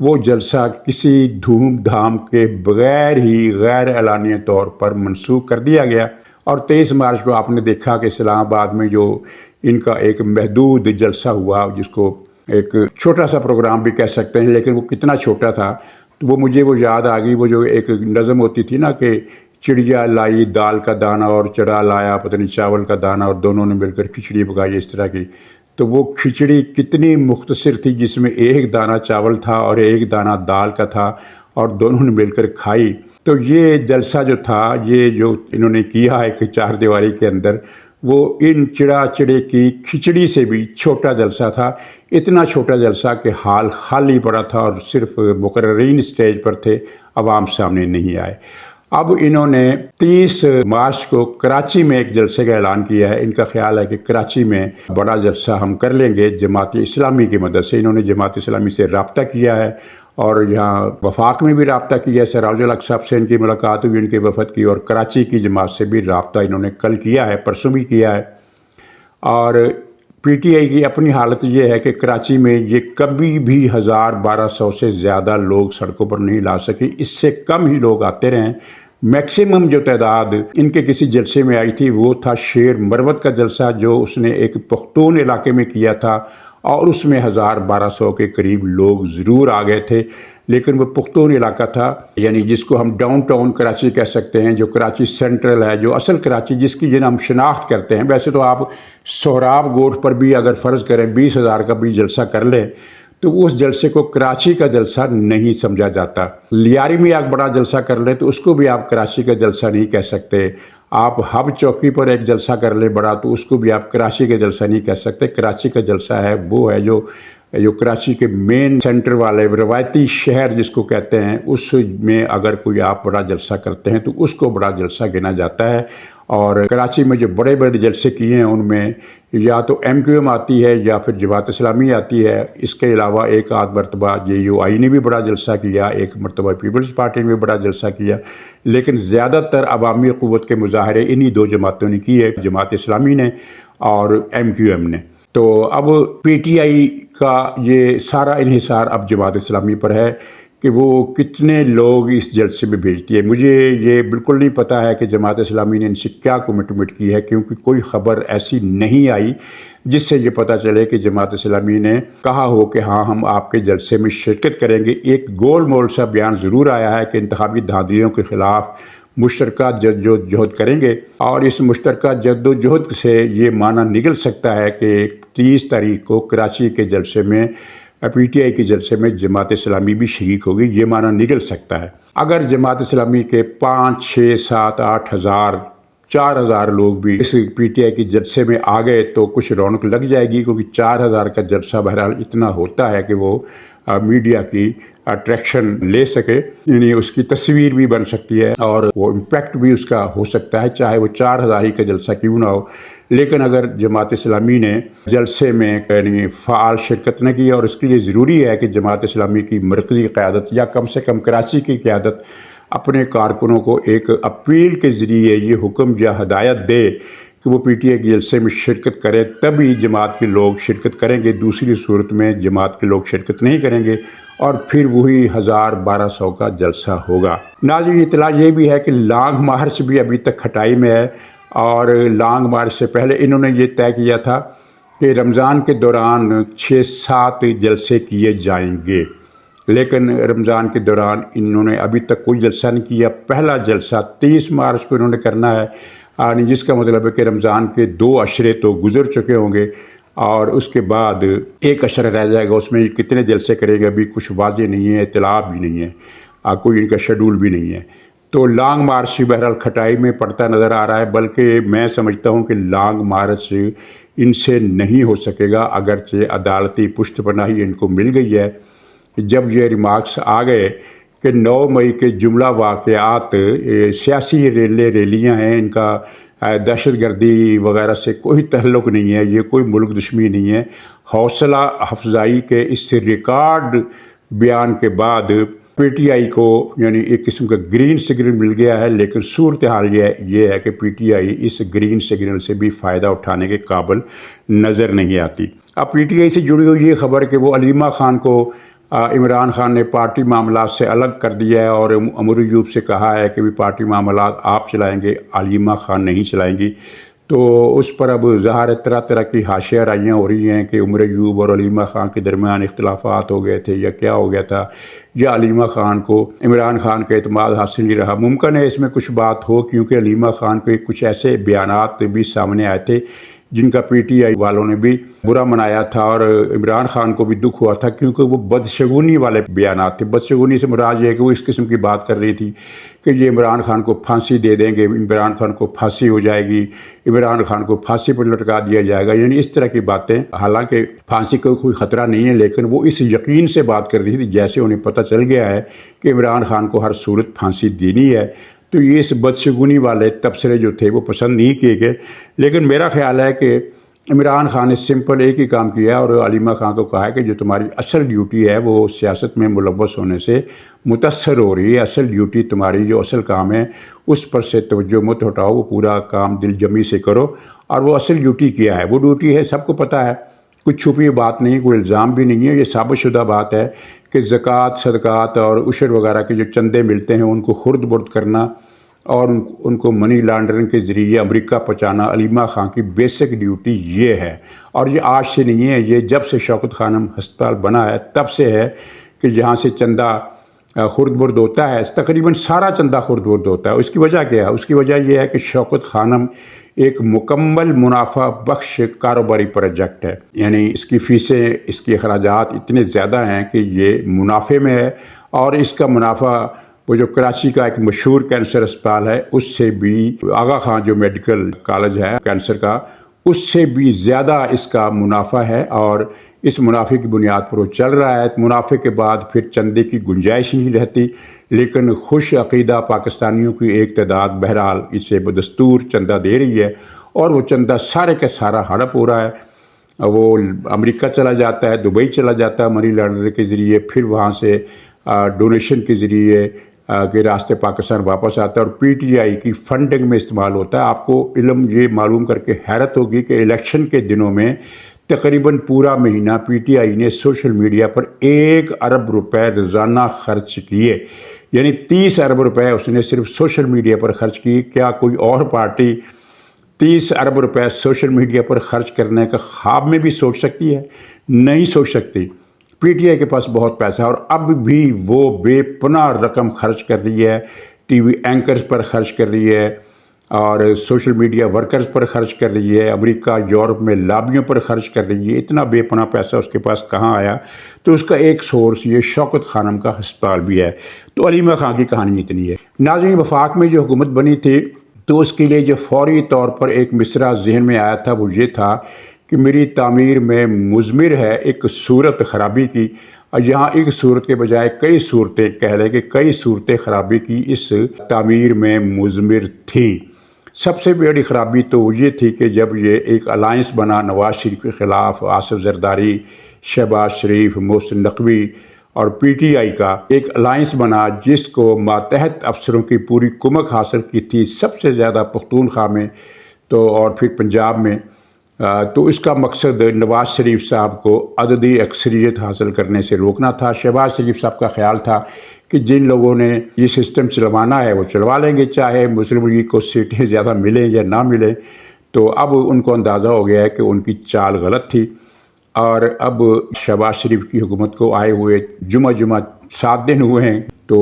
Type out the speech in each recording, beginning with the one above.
وہ جلسہ کسی دھوم دھام کے بغیر ہی غیر اعلانیہ طور پر منسوخ کر دیا گیا۔ اور 23 مارچ کو آپ نے دیکھا کہ اسلام آباد میں جو ان کا ایک محدود جلسہ ہوا، جس کو ایک چھوٹا سا پروگرام بھی کہہ سکتے ہیں، لیکن وہ کتنا چھوٹا تھا، تو وہ یاد آ گئی، وہ جو ایک نظم ہوتی تھی نا کہ چڑیا لائی دال کا دانہ اور چڑا لایا پتہ نہیں چاول کا دانہ، اور دونوں نے مل کر کھچڑی پکائی، اس طرح کی۔ تو وہ کھچڑی کتنی مختصر تھی، جس میں ایک دانہ چاول تھا اور ایک دانہ دال کا تھا، اور دونوں نے مل کر کھائی۔ تو یہ جلسہ جو تھا، یہ جو انہوں نے کیا ہے کہ چار دیواری کے اندر، وہ ان چڑا چڑے کی کھچڑی سے بھی چھوٹا جلسہ تھا۔ اتنا چھوٹا جلسہ کہ حال خالی پڑا تھا اور صرف مقررین اسٹیج پر تھے، عوام سامنے نہیں آئے۔ اب انہوں نے 30 مارچ کو کراچی میں ایک جلسے کا اعلان کیا ہے۔ ان کا خیال ہے کہ کراچی میں بڑا جلسہ ہم کر لیں گے جماعت اسلامی کی مدد سے۔ انہوں نے جماعت اسلامی سے رابطہ کیا ہے، اور یہاں وفاق میں بھی رابطہ کیا ہے، سراج الحق صاحب سے ان کی ملاقات ہوئی، ان کے وفد کی، اور کراچی کی جماعت سے بھی رابطہ انہوں نے کل کیا ہے، پرسوں بھی کیا ہے۔ اور پی ٹی آئی کی اپنی حالت یہ ہے کہ کراچی میں یہ کبھی بھی 1200 سے زیادہ لوگ سڑکوں پر نہیں لا سکی، اس سے کم ہی لوگ آتے رہے۔ میکسیمم جو تعداد ان کے کسی جلسے میں آئی تھی وہ تھا شیر مروت کا جلسہ، جو اس نے ایک پختون علاقے میں کیا تھا، اور اس میں 1200 کے قریب لوگ ضرور آ گئے تھے، لیکن وہ پختون علاقہ تھا، یعنی جس کو ہم ڈاؤن ٹاؤن کراچی کہہ سکتے ہیں، جو کراچی سینٹرل ہے، جو اصل کراچی جس کی ہم شناخت کرتے ہیں۔ ویسے تو آپ سہراب گوٹھ پر بھی اگر فرض کریں 20,000 کا بھی جلسہ کر لیں تو اس جلسے کو کراچی کا جلسہ نہیں سمجھا جاتا۔ لیاری میں آپ بڑا جلسہ کر لیں تو اس کو بھی آپ کراچی کا جلسہ نہیں کہہ سکتے۔ آپ ہب چوکی پر ایک جلسہ کر لیں بڑا تو اس کو بھی آپ کراچی کا جلسہ نہیں کہہ سکتے۔ کراچی کا جلسہ ہے وہ ہے جو کراچی کے مین سینٹر والے روایتی شہر جس کو کہتے ہیں، اس میں اگر کوئی آپ بڑا جلسہ کرتے ہیں تو اس کو بڑا جلسہ گنا جاتا ہے۔ اور کراچی میں جو بڑے بڑے جلسے کیے ہیں ان میں یا تو ایم کیو ایم آتی ہے یا پھر جماعت اسلامی آتی ہے۔ اس کے علاوہ ایک آدھ مرتبہ جے یو آئی نے بھی بڑا جلسہ کیا، ایک مرتبہ پیپلز پارٹی نے بھی بڑا جلسہ کیا، لیکن زیادہ تر عوامی قوت کے مظاہرے انہی دو جماعتوں نے کیے، جماعت اسلامی نے اور ایم کیو ایم نے۔ تو اب پی ٹی آئی کا یہ سارا انحصار اب جماعت اسلامی پر ہے کہ وہ کتنے لوگ اس جلسے میں بھیجتی ہے۔ مجھے یہ بالکل نہیں پتہ ہے کہ جماعت اسلامی نے ان سے کیا کمٹمنٹ کی ہے، کیونکہ کوئی خبر ایسی نہیں آئی جس سے یہ پتہ چلے کہ جماعت اسلامی نے کہا ہو کہ ہاں ہم آپ کے جلسے میں شرکت کریں گے۔ ایک گول مول سا بیان ضرور آیا ہے کہ انتخابی دھاندلیوں کے خلاف مشترکہ جد و جہد کریں گے، اور اس مشترکہ جد و جہد سے یہ معنی نکل سکتا ہے کہ 30 تاریخ کو کراچی کے جلسے میں پی ٹی آئی کے جلسے میں جماعت اسلامی بھی شریک ہوگی، یہ معنی نکل سکتا ہے۔ اگر جماعت اسلامی کے 5، 6، 7، 8 ہزار 4,000 لوگ بھی اس پی ٹی آئی کے جلسے میں آ گئے تو کچھ رونق لگ جائے گی، کیونکہ 4,000 کا جلسہ بہرحال اتنا ہوتا ہے کہ وہ میڈیا کی اٹریکشن لے سکے، یعنی اس کی تصویر بھی بن سکتی ہے اور وہ امپیکٹ بھی اس کا ہو سکتا ہے، چاہے وہ 4,000 ہی کا جلسہ کیوں نہ ہو۔ لیکن اگر جماعت اسلامی نے جلسے میں یعنی فعال شرکت نہ کی، اور اس کے لیے ضروری ہے کہ جماعت اسلامی کی مرکزی قیادت یا کم سے کم کراچی کی قیادت اپنے کارکنوں کو ایک اپیل کے ذریعے یہ حکم یا ہدایت دے کہ وہ پی ٹی آئی کے جلسے میں شرکت کرے، تبھی جماعت کے لوگ شرکت کریں گے، دوسری صورت میں جماعت کے لوگ شرکت نہیں کریں گے، اور پھر وہی 1200 کا جلسہ ہوگا۔ ناظرین، اطلاع یہ بھی ہے کہ لانگ مارچ بھی ابھی تک کھٹائی میں ہے، اور لانگ مارچ سے پہلے انہوں نے یہ طے کیا تھا کہ رمضان کے دوران 6-7 جلسے کیے جائیں گے، لیکن رمضان کے دوران انہوں نے ابھی تک کوئی جلسہ نہیں کیا۔ پہلا جلسہ 30 مارچ کو انہوں نے کرنا ہے، جس کا مطلب ہے کہ رمضان کے 2 عشرے تو گزر چکے ہوں گے، اور اس کے بعد ایک عشرہ رہ جائے گا۔ اس میں کتنے جلسے کرے گا ابھی کچھ واضح نہیں ہے، اطلاع بھی نہیں ہے، کوئی ان کا شیڈول بھی نہیں ہے۔ تو لانگ مارچ بہرحال کھٹائی میں پڑتا نظر آ رہا ہے، بلکہ میں سمجھتا ہوں کہ لانگ مارچ ان سے نہیں ہو سکے گا، اگرچہ عدالتی پشت پناہی ان کو مل گئی ہے۔ جب یہ ریمارکس آ گئے کہ 9 مئی کے جملہ واقعات سیاسی ریلیاں ہیں، ان کا دہشت گردی وغیرہ سے کوئی تعلق نہیں ہے، یہ کوئی ملک دشمنی نہیں ہے، حوصلہ افزائی کے اس ریکارڈ بیان کے بعد پی ٹی آئی کو یعنی ایک قسم کا گرین سگنل مل گیا ہے، لیکن صورتحال یہ ہے کہ پی ٹی آئی اس گرین سگنل سے بھی فائدہ اٹھانے کے قابل نظر نہیں آتی۔ اب پی ٹی آئی سے جڑی ہوئی یہ خبر کہ وہ علیمہ خان کو عمران خان نے پارٹی معاملات سے الگ کر دیا ہے اور عمر ایوب سے کہا ہے کہ بھی پارٹی معاملات آپ چلائیں گے، علیمہ خان نہیں چلائیں گی۔ تو اس پر اب ظاہر طرح طرح کی حاشیہ رائیاں ہو رہی ہیں کہ عمر ایوب اور علیمہ خان کے درمیان اختلافات ہو گئے تھے یا کیا ہو گیا تھا، یا علیمہ خان کو عمران خان کا اعتماد حاصل نہیں رہا۔ ممکن ہے اس میں کچھ بات ہو، کیونکہ علیمہ خان کے کچھ ایسے بیانات بھی سامنے آئے تھے جن کا پی ٹی آئی والوں نے بھی برا منایا تھا، اور عمران خان کو بھی دکھ ہوا تھا، کیونکہ وہ بدشگونی والے بیانات تھے۔ بدشگونی سے مراد یہ ہے کہ وہ اس قسم کی بات کر رہی تھی کہ یہ عمران خان کو پھانسی دے دیں گے، عمران خان کو پھانسی ہو جائے گی، عمران خان کو پھانسی پر لٹکا دیا جائے گا، یعنی اس طرح کی باتیں۔ حالانکہ پھانسی کا کوئی خطرہ نہیں ہے، لیکن وہ اس یقین سے بات کر رہی تھی جیسے انہیں پتہ چل گیا ہے کہ عمران خان کو ہر صورت پھانسی دینی ہے۔ تو یہ اس بدشگونی والے تبصرے جو تھے وہ پسند نہیں کیے گئے۔ لیکن میرا خیال ہے کہ عمران خان نے سمپل ایک ہی کام کیا ہے اور علیمہ خان کو کہا ہے کہ جو تمہاری اصل ڈیوٹی ہے وہ سیاست میں ملوث ہونے سے متاثر ہو رہی ہے، اصل ڈیوٹی تمہاری جو اصل کام ہے اس پر سے توجہ مت ہٹاؤ، وہ پورا کام دل جمی سے کرو۔ اور وہ اصل ڈیوٹی کیا ہے؟ وہ ڈیوٹی ہے، سب کو پتہ ہے، کچھ چھپی بات نہیں، کوئی الزام بھی نہیں ہے، یہ ثابت شدہ بات ہے کہ زکوٰۃ، صدقات اور عشر وغیرہ کے جو چندے ملتے ہیں ان کو خرد برد کرنا اور ان کو منی لانڈرنگ کے ذریعے امریکہ پہنچانا علیمہ خان کی بیسک ڈیوٹی یہ ہے۔ اور یہ آج سے نہیں ہے، یہ جب سے شوکت خانم ہسپتال بنا ہے تب سے ہے کہ جہاں سے چندہ خرد برد ہوتا ہے، تقریباً سارا چندہ خرد برد ہوتا ہے۔ اس کی وجہ کیا ہے؟ اس کی وجہ یہ ہے کہ شوکت خانم ایک مکمل منافع بخش کاروباری پروجیکٹ ہے، یعنی اس کی فیسیں، اس کے اخراجات اتنے زیادہ ہیں کہ یہ منافع میں ہے، اور اس کا منافع وہ جو کراچی کا ایک مشہور کینسر اسپتال ہے اس سے بھی، آغا خان جو میڈیکل کالج ہے کینسر کا، اس سے بھی زیادہ اس کا منافع ہے، اور اس منافع کی بنیاد پر وہ چل رہا ہے۔ منافع کے بعد پھر چندے کی گنجائش نہیں رہتی، لیکن خوش عقیدہ پاکستانیوں کی ایک تعداد بہرحال اسے بدستور چندہ دے رہی ہے، اور وہ چندہ سارے کا سارا ہڑپ ہو رہا ہے۔ وہ امریکہ چلا جاتا ہے، دبئی چلا جاتا ہے منی لانڈرنگ کے ذریعے، پھر وہاں سے ڈونیشن کے ذریعے کے راستے پاکستان واپس آتا ہے، اور پی ٹی آئی کی فنڈنگ میں استعمال ہوتا ہے۔ آپ کو علم یہ معلوم کر کے حیرت ہوگی کہ الیکشن کے دنوں میں تقریباً پورا مہینہ پی ٹی آئی نے سوشل میڈیا پر 1 ارب روپے روزانہ خرچ کیے، یعنی 30 ارب روپے اس نے صرف سوشل میڈیا پر خرچ کیے۔ کیا کوئی اور پارٹی 30 ارب روپے سوشل میڈیا پر خرچ کرنے کا خواب میں بھی سوچ سکتی ہے؟ نہیں سوچ سکتی۔ پی ٹی آئی کے پاس بہت پیسہ ہے، اور اب بھی وہ بے پناہ رقم خرچ کر رہی ہے، ٹی وی اینکرز پر خرچ کر رہی ہے، اور سوشل میڈیا ورکرز پر خرچ کر رہی ہے، امریکہ یورپ میں لابیوں پر خرچ کر رہی ہے۔ اتنا بے پناہ پیسہ اس کے پاس کہاں آیا؟ تو اس کا ایک سورس یہ شوکت خانم کا ہسپتال بھی ہے۔ تو علیمہ خان کی کہانی اتنی ہے۔ ناظرین، وفاق میں جو حکومت بنی تھی تو اس کے لیے جو فوری طور پر ایک مصرعہ ذہن میں آیا تھا وہ یہ تھا کہ میری تعمیر میں مضمر ہے ایک صورت خرابی کی، اور یہاں ایک صورت کے بجائے کئی صورتیں، کہہ لیں کہ کئی صورتیں خرابی کی اس تعمیر میں مضمر تھیں۔ سب سے بڑی خرابی تو یہ تھی کہ جب یہ ایک الائنس بنا نواز شریف کے خلاف، آصف زرداری، شہباز شریف، محسن نقوی اور پی ٹی آئی کا ایک الائنس بنا، جس کو ماتحت افسروں کی پوری کمک حاصل کی تھی، سب سے زیادہ پختونخوا میں تو اور پھر پنجاب میں، تو اس کا مقصد نواز شریف صاحب کو عددی اکثریت حاصل کرنے سے روکنا تھا۔ شہباز شریف صاحب کا خیال تھا کہ جن لوگوں نے یہ سسٹم چلوانا ہے وہ چلوا لیں گے، چاہے مسلم لیگ کو سیٹیں زیادہ ملیں یا نہ ملیں۔ تو اب ان کو اندازہ ہو گیا ہے کہ ان کی چال غلط تھی، اور اب شہباز شریف کی حکومت کو آئے ہوئے جمعہ 7 دن ہوئے ہیں، تو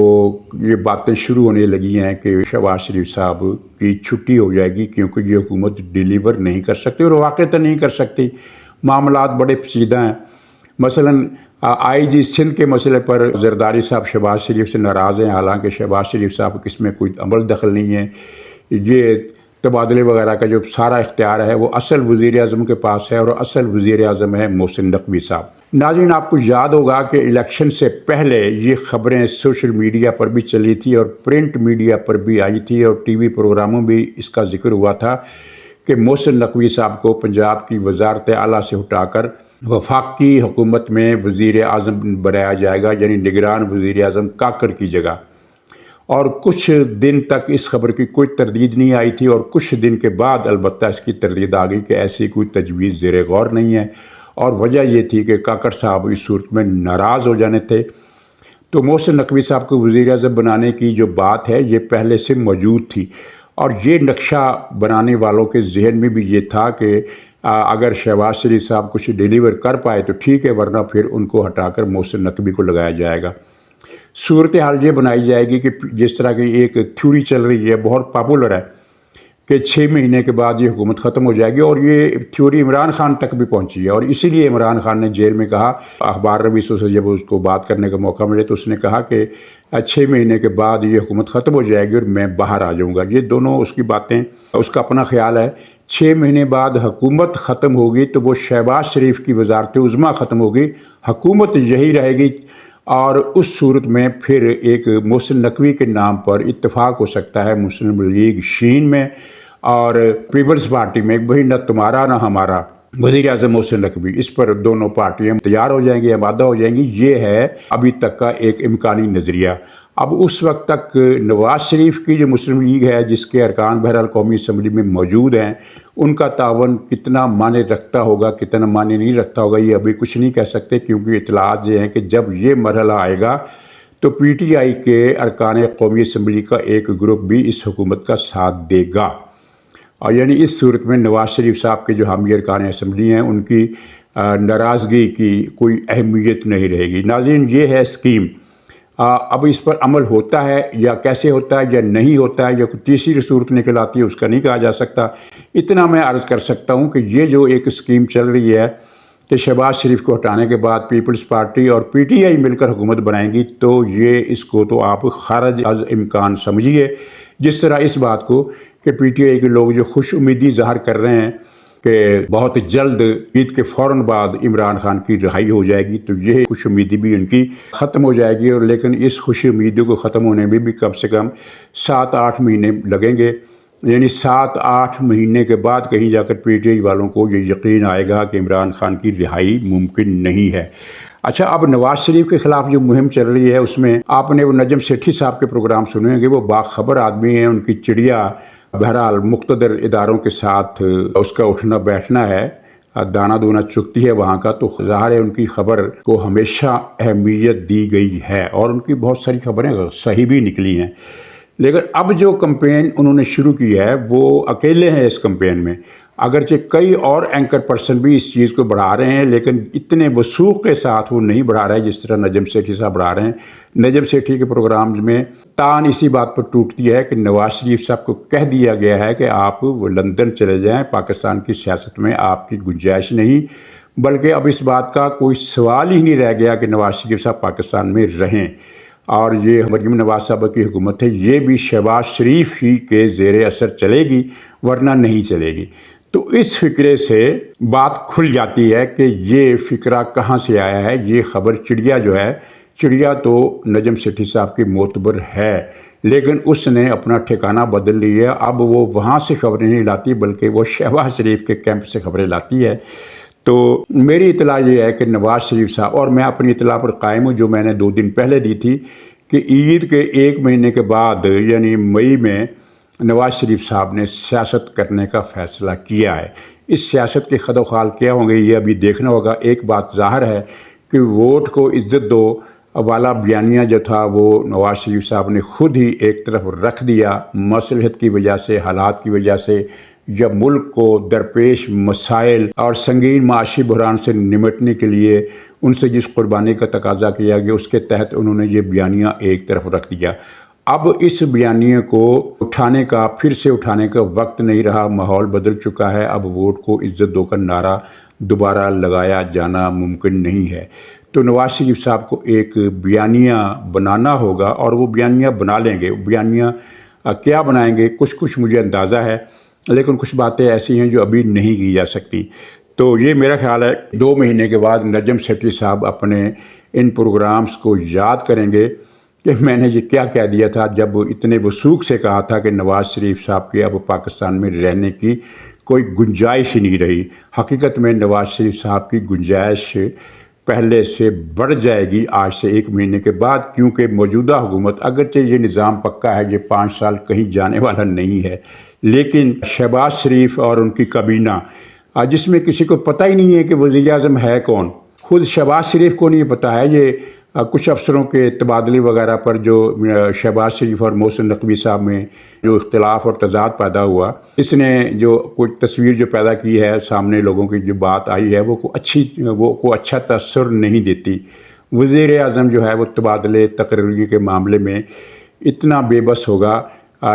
یہ باتیں شروع ہونے لگی ہیں کہ شہباز شریف صاحب کی چھٹی ہو جائے گی، کیونکہ یہ حکومت ڈیلیور نہیں کر سکتی، اور واقعتاً نہیں کر سکتی۔ معاملات بڑے پیچیدہ ہیں۔ مثلاً آئی جی سندھ کے مسئلے پر زرداری صاحب شہباز شریف سے ناراض ہیں، حالانکہ شہباز شریف صاحب اس میں کوئی عمل دخل نہیں ہے۔ یہ تبادلے وغیرہ کا جو سارا اختیار ہے وہ اصل وزیر اعظم کے پاس ہے، اور اصل وزیر اعظم ہے محسن نقوی صاحب۔ ناظرین، آپ کو یاد ہوگا کہ الیکشن سے پہلے یہ خبریں سوشل میڈیا پر بھی چلی تھی اور پرنٹ میڈیا پر بھی آئی تھی، اور ٹی وی پروگراموں بھی اس کا ذکر ہوا تھا کہ محسن نقوی صاحب کو پنجاب کی وزارت اعلیٰ سے ہٹا کر وفاقی حکومت میں وزیر اعظم بنایا جائے گا، یعنی نگران وزیر اعظم کاکڑ کی جگہ۔ اور کچھ دن تک اس خبر کی کوئی تردید نہیں آئی تھی، اور کچھ دن کے بعد البتہ اس کی تردید آ گئی کہ ایسی کوئی تجویز زیر غور نہیں ہے، اور وجہ یہ تھی کہ کاکڑ صاحب اس صورت میں ناراض ہو جانے تھے۔ تو محسن نقوی صاحب کو وزیر اعظم بنانے کی جو بات ہے یہ پہلے سے موجود تھی، اور یہ نقشہ بنانے والوں کے ذہن میں بھی یہ تھا کہ اگر شہباز شریف صاحب کچھ ڈیلیور کر پائے تو ٹھیک ہے، ورنہ پھر ان کو ہٹا کر محسن نقوی کو لگایا جائے گا۔ صورتحال یہ بنائی جائے گی کہ جس طرح کی ایک تھیوری چل رہی ہے، بہت پاپولر ہے، کہ 6 مہینے کے بعد یہ حکومت ختم ہو جائے گی، اور یہ تھیوری عمران خان تک بھی پہنچی ہے، اور اسی لیے عمران خان نے جیل میں کہا، اخبار نویسوں سے جب اس کو بات کرنے کا موقع ملے تو اس نے کہا کہ 6 مہینے کے بعد یہ حکومت ختم ہو جائے گی اور میں باہر آ جاؤں گا۔ یہ دونوں اس کی باتیں، اس کا اپنا خیال ہے۔ 6 مہینے بعد حکومت ختم ہوگی تو وہ شہباز شریف کی وزارت عظمیٰ ختم ہوگی، حکومت یہی رہے گی، اور اس صورت میں پھر ایک محسن نقوی کے نام پر اتفاق ہو سکتا ہے مسلم لیگ شین میں اور پیپلز پارٹی میں، وہی نہ تمہارا نہ ہمارا، وزیر اعظم محسن نقوی، اس پر دونوں پارٹیاں تیار ہو جائیں گی، آمادہ ہو جائیں گی۔ یہ ہے ابھی تک کا ایک امکانی نظریہ۔ اب اس وقت تک نواز شریف کی جو مسلم لیگ ہے، جس کے ارکان بہرحال قومی اسمبلی میں موجود ہیں، ان کا تعاون کتنا معنی رکھتا ہوگا، کتنا معنی نہیں رکھتا ہوگا، یہ ابھی کچھ نہیں کہہ سکتے، کیونکہ اطلاعات یہ ہیں کہ جب یہ مرحلہ آئے گا تو پی ٹی آئی کے ارکان قومی اسمبلی کا ایک گروپ بھی اس حکومت کا ساتھ دے گا، اور یعنی اس صورت میں نواز شریف صاحب کے جو حامی ارکان اسمبلی ہیں ان کی ناراضگی کی کوئی اہمیت نہیں رہے گی۔ ناظرین، یہ ہے اسکیم۔ اب اس پر عمل ہوتا ہے یا کیسے ہوتا ہے یا نہیں ہوتا ہے یا کوئی تیسری صورت نکل آتی ہے، اس کا نہیں کہا جا سکتا۔ اتنا میں عرض کر سکتا ہوں کہ یہ جو ایک اسکیم چل رہی ہے کہ شہباز شریف کو ہٹانے کے بعد پیپلز پارٹی اور پی ٹی آئی مل کر حکومت بنائیں گی، تو یہ اس کو تو آپ خارج از امکان سمجھیے، جس طرح اس بات کو کہ پی ٹی آئی کے لوگ جو خوش امیدی ظاہر کر رہے ہیں کہ بہت جلد عید کے فوراً بعد عمران خان کی رہائی ہو جائے گی، تو یہ خوش امیدی بھی ان کی ختم ہو جائے گی، اور لیکن اس خوش امیدی کو ختم ہونے میں بھی کم سے کم 7-8 مہینے لگیں گے، یعنی 7-8 مہینے کے بعد کہیں جا کر پی ٹی آئی والوں کو یہ یقین آئے گا کہ عمران خان کی رہائی ممکن نہیں ہے۔ اچھا، اب نواز شریف کے خلاف جو مہم چل رہی ہے اس میں آپ نے وہ نجم سیٹھی صاحب کے پروگرام سنے ہوں گے، وہ باخبر آدمی ہیں، ان کی چڑیا بہرحال مقتدر اداروں کے ساتھ اس کا اٹھنا بیٹھنا ہے، دانہ دونا چکتی ہے وہاں کا، تو ظاہر ہے ان کی خبر کو ہمیشہ اہمیت دی گئی ہے، اور ان کی بہت ساری خبریں صحیح بھی نکلی ہیں۔ لیکن اب جو کمپین انہوں نے شروع کی ہے وہ اکیلے ہیں اس کمپین میں، اگرچہ کئی اور اینکر پرسن بھی اس چیز کو بڑھا رہے ہیں، لیکن اتنے وثوق کے ساتھ وہ نہیں بڑھا رہے جس طرح نجم سیٹھی صاحب بڑھا رہے ہیں۔ نجم سیٹھی کے پروگرامز میں تان اسی بات پر ٹوٹتی ہے کہ نواز شریف صاحب کو کہہ دیا گیا ہے کہ آپ لندن چلے جائیں، پاکستان کی سیاست میں آپ کی گنجائش نہیں، بلکہ اب اس بات کا کوئی سوال ہی نہیں رہ گیا کہ نواز شریف صاحب پاکستان میں رہیں، اور یہ مریم نواز صاحبہ کی حکومت ہے، یہ بھی شہباز شریف ہی کے زیر اثر چلے گی، ورنہ نہیں چلے گی۔ تو اس فکرے سے بات کھل جاتی ہے کہ یہ فکرہ کہاں سے آیا ہے۔ یہ خبر چڑیا جو ہے، چڑیا تو نجم سیٹھی صاحب کی معتبر ہے، لیکن اس نے اپنا ٹھکانہ بدل لیا، اب وہ وہاں سے خبریں نہیں لاتی بلکہ وہ شہباز شریف کے کیمپ سے خبریں لاتی ہے۔ تو میری اطلاع یہ ہے کہ نواز شریف صاحب، اور میں اپنی اطلاع پر قائم ہوں جو میں نے 2 دن پہلے دی تھی، کہ عید کے 1 مہینے کے بعد یعنی مئی میں نواز شریف صاحب نے سیاست کرنے کا فیصلہ کیا ہے۔ اس سیاست کے خد و خال کیا ہوں گے یہ ابھی دیکھنا ہوگا۔ ایک بات ظاہر ہے کہ ووٹ کو عزت دو والا بیانیہ جو تھا وہ نواز شریف صاحب نے خود ہی ایک طرف رکھ دیا، مصلحت کی وجہ سے، حالات کی وجہ سے، یا ملک کو درپیش مسائل اور سنگین معاشی بحران سے نمٹنے کے لیے ان سے جس قربانی کا تقاضا کیا گیا اس کے تحت انہوں نے یہ بیانیہ ایک طرف رکھ دیا۔ اب اس بیانیے کو اٹھانے کا، پھر سے اٹھانے کا وقت نہیں رہا، ماحول بدل چکا ہے، اب ووٹ کو عزت دو کا نعرہ دوبارہ لگایا جانا ممکن نہیں ہے۔ تو نواز شریف صاحب کو ایک بیانیہ بنانا ہوگا، اور وہ بیانیہ بنا لیں گے۔ بیانیہ کیا بنائیں گے کچھ مجھے اندازہ ہے، لیکن کچھ باتیں ایسی ہیں جو ابھی نہیں کی جا سکتی۔ تو یہ میرا خیال ہے 2 مہینے کے بعد نجم سیٹھی صاحب اپنے ان پروگرامز کو یاد کریں گے کہ میں نے یہ کیا کہہ دیا تھا جب اتنے وثوق سے کہا تھا کہ نواز شریف صاحب کے اب پاکستان میں رہنے کی کوئی گنجائش ہی نہیں رہی۔ حقیقت میں نواز شریف صاحب کی گنجائش پہلے سے بڑھ جائے گی آج سے 1 مہینے کے بعد، کیونکہ موجودہ حکومت، اگرچہ یہ نظام پکا ہے، یہ 5 سال کہیں جانے والا نہیں ہے، لیکن شہباز شریف اور ان کی کابینہ جس میں کسی کو پتہ ہی نہیں ہے کہ وزیر اعظم ہے کون. خود شہباز شریف کو نہیں پتہ ہے. یہ کچھ افسروں کے تبادلے وغیرہ پر جو شہباز شریف اور محسن نقوی صاحب میں جو اختلاف اور تضاد پیدا ہوا، اس نے جو کوئی تصویر جو پیدا کی ہے سامنے لوگوں کی جو بات آئی ہے وہ کو اچھا تاثر نہیں دیتی. وزیر اعظم جو ہے وہ تبادلے تقرری کے معاملے میں اتنا بے بس ہوگا،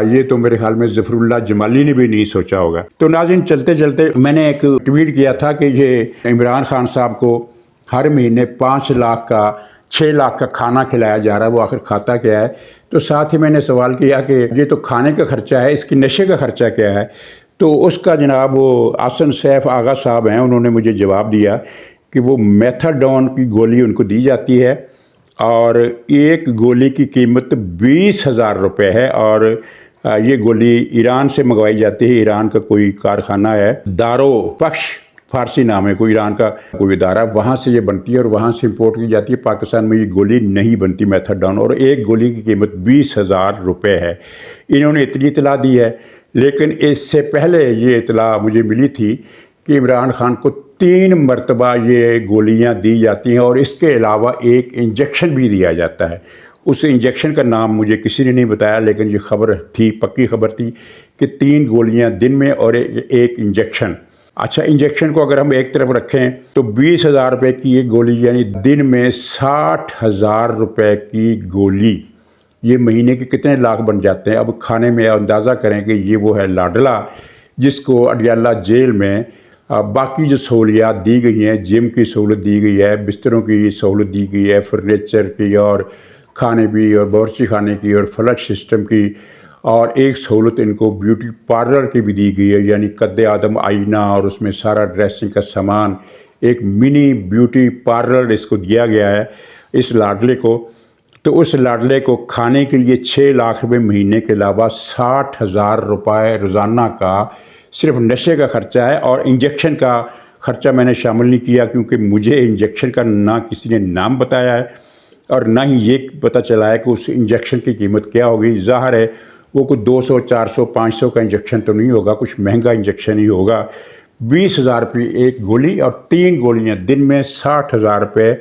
یہ تو میرے خیال میں ظفر اللہ جمالی نے بھی نہیں سوچا ہوگا. تو ناظرین، چلتے چلتے میں نے ایک ٹویٹ کیا تھا کہ یہ عمران خان صاحب کو ہر مہینے 5 لاکھ کا 6 لاکھ کا کھانا کھلایا جا رہا ہے، وہ آخر کھاتا کیا ہے؟ تو ساتھ ہی میں نے سوال کیا کہ یہ تو کھانے کا خرچہ ہے، اس کی نشے کا خرچہ کیا ہے؟ تو اس کا جناب وہ آسن سیف آغا صاحب ہیں، انہوں نے مجھے جواب دیا کہ وہ میتھاڈون کی گولی ان کو دی جاتی ہے اور ایک گولی کی قیمت 20,000 روپے ہے، اور یہ گولی ایران سے منگوائی جاتی ہے. ایران کا کوئی کارخانہ ہے، دارو پخش فارسی نام ہے، کوئی ایران کا کوئی ادارہ، وہاں سے یہ بنتی ہے اور وہاں سے امپورٹ کی جاتی ہے. پاکستان میں یہ گولی نہیں بنتی میتھاڈون، اور ایک گولی کی قیمت 20,000 روپے ہے. انہوں نے اتنی اطلاع دی ہے، لیکن اس سے پہلے یہ اطلاع مجھے ملی تھی کہ عمران خان کو 3 مرتبہ یہ گولیاں دی جاتی ہیں اور اس کے علاوہ ایک انجیکشن بھی دیا جاتا ہے. اس انجیکشن کا نام مجھے کسی نے نہیں بتایا، لیکن یہ خبر تھی، پکی خبر تھی کہ 3 گولیاں دن میں اور ایک انجیکشن. اچھا، انجیکشن کو اگر ہم ایک طرف رکھیں تو 20,000 روپے کی ایک گولی، یعنی دن میں 60,000 روپے کی گولی، یہ مہینے کے کتنے لاکھ بن جاتے ہیں؟ اب کھانے میں اندازہ کریں کہ یہ وہ ہے لاڈلا جس کو اڈیالہ جیل میں باقی جو سہولیات دی گئی ہیں، جم کی سہولت دی گئی ہے، بستروں کی سہولت دی گئی ہے، فرنیچر کی اور کھانے بھی اور باورچی خانے کی اور فلش سسٹم کی، اور ایک سہولت ان کو بیوٹی پارلر کی بھی دی گئی ہے، یعنی قد آدم آئینہ اور اس میں سارا ڈریسنگ کا سامان، ایک منی بیوٹی پارلر اس کو دیا گیا ہے اس لاڈلے کو. تو اس لاڈلے کو کھانے کے لیے 6 لاکھ روپے مہینے کے علاوہ 60,000 روپے روزانہ کا صرف نشے کا خرچہ ہے. اور انجیکشن کا خرچہ میں نے شامل نہیں کیا، کیونکہ مجھے انجیکشن کا نہ کسی نے نام بتایا ہے اور نہ ہی یہ پتہ چلا ہے کہ اس انجیکشن کی قیمت کیا ہوگی. ظاہر ہے وہ کوئی 200 400 500 کا انجیکشن تو نہیں ہوگا، کچھ مہنگا انجیکشن ہی ہوگا. 20,000 روپے ایک گولی اور 3 گولیاں دن میں 60,000 روپے.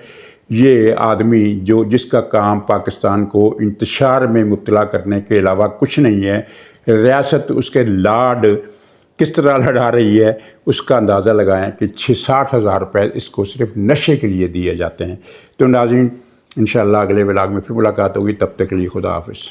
یہ آدمی جس کا کام پاکستان کو انتشار میں مبتلا کرنے کے علاوہ کچھ نہیں ہے، ریاست اس کے لاڈ کس طرح لڑا رہی ہے، اس کا اندازہ لگائیں کہ 60,000 روپے اس کو صرف نشے کے لیے دیے جاتے ہیں. تو ناظرین، انشاءاللہ اگلے ولاگ میں پھر ملاقات ہوگی، تب تک کے لیے خدا حافظ.